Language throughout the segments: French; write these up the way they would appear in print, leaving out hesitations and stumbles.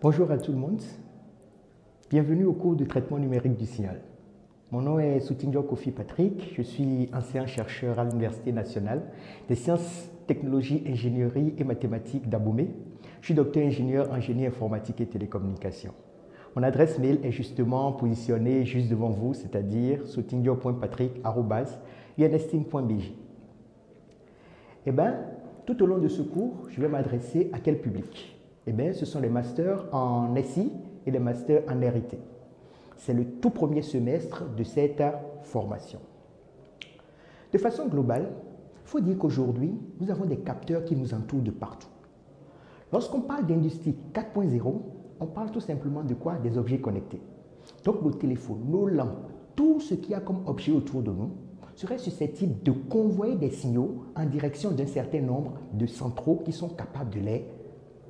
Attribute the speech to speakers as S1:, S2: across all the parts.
S1: Bonjour à tout le monde. Bienvenue au cours de traitement numérique du signal. Mon nom est Soutindio Kofi Patrick. Je suis ancien chercheur à l'Université nationale des sciences, technologies, ingénierie et mathématiques d'Abomey. Je suis docteur ingénieur en génie informatique et télécommunications. Mon adresse mail est justement positionnée juste devant vous, c'est-à-dire soutindio.patrick@unstim.bj. Tout au long de ce cours, je vais m'adresser à quel public? Ce sont les masters en SI et les masters en RIT. C'est le tout premier semestre de cette formation. De façon globale, il faut dire qu'aujourd'hui, nous avons des capteurs qui nous entourent de partout. Lorsqu'on parle d'industrie 4.0, on parle tout simplement de quoi? Des objets connectés. Donc nos téléphones, nos lampes, tout ce qu'il y a comme objet autour de nous serait susceptible de convoyer des signaux en direction d'un certain nombre de centraux qui sont capables de les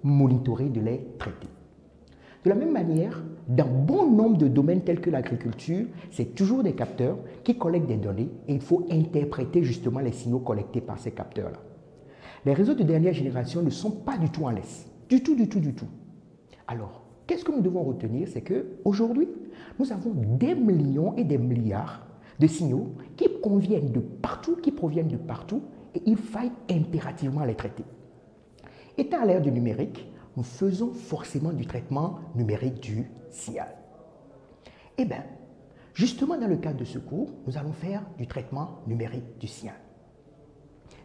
S1: monitorer, de les traiter. De la même manière, dans bon nombre de domaines tels que l'agriculture, c'est toujours des capteurs qui collectent des données et il faut interpréter justement les signaux collectés par ces capteurs-là. Les réseaux de dernière génération ne sont pas du tout en laisse. Du tout. Alors, qu'est-ce que nous devons retenir? C'est qu'aujourd'hui, nous avons des millions et des milliards de signaux qui proviennent de partout, et il faille impérativement les traiter. Étant à l'ère du numérique, nous faisons forcément du traitement numérique du signal. Justement dans le cadre de ce cours, nous allons faire du traitement numérique du signal.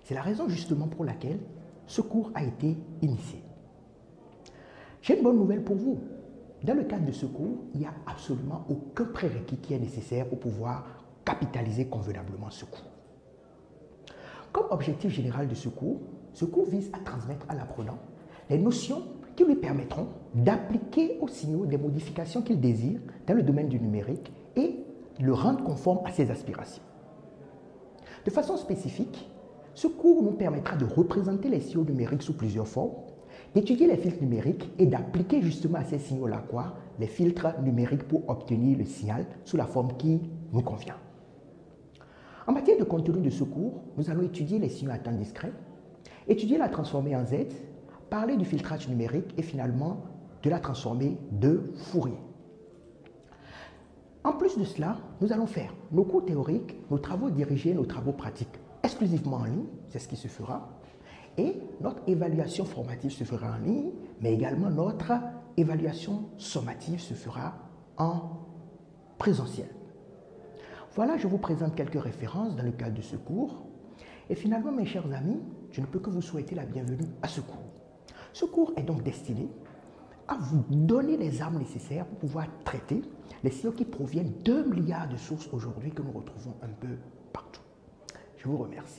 S1: C'est la raison justement pour laquelle ce cours a été initié. J'ai une bonne nouvelle pour vous. Dans le cadre de ce cours, il n'y a absolument aucun prérequis qui est nécessaire pour pouvoir capitaliser convenablement ce cours. Comme objectif général de ce cours vise à transmettre à l'apprenant les notions qui lui permettront d'appliquer aux signaux des modifications qu'il désire dans le domaine du numérique et le rendre conforme à ses aspirations. De façon spécifique, ce cours nous permettra de représenter les signaux numériques sous plusieurs formes, d'étudier les filtres numériques et d'appliquer justement à ces signaux-là les filtres numériques pour obtenir le signal sous la forme qui nous convient. En matière de contenu de ce cours, nous allons étudier les signaux à temps discret, étudier la transformée en Z, parler du filtrage numérique et finalement de la transformée de Fourier. En plus de cela, nous allons faire nos cours théoriques, nos travaux dirigés, nos travaux pratiques exclusivement en ligne, c'est ce qui se fera, et notre évaluation formative se fera en ligne, mais également notre évaluation sommative se fera en présentiel. Voilà, je vous présente quelques références dans le cadre de ce cours. Et finalement, mes chers amis, je ne peux que vous souhaiter la bienvenue à ce cours. Ce cours est donc destiné à vous donner les armes nécessaires pour pouvoir traiter les signaux qui proviennent de milliards de sources aujourd'hui que nous retrouvons un peu partout. Je vous remercie.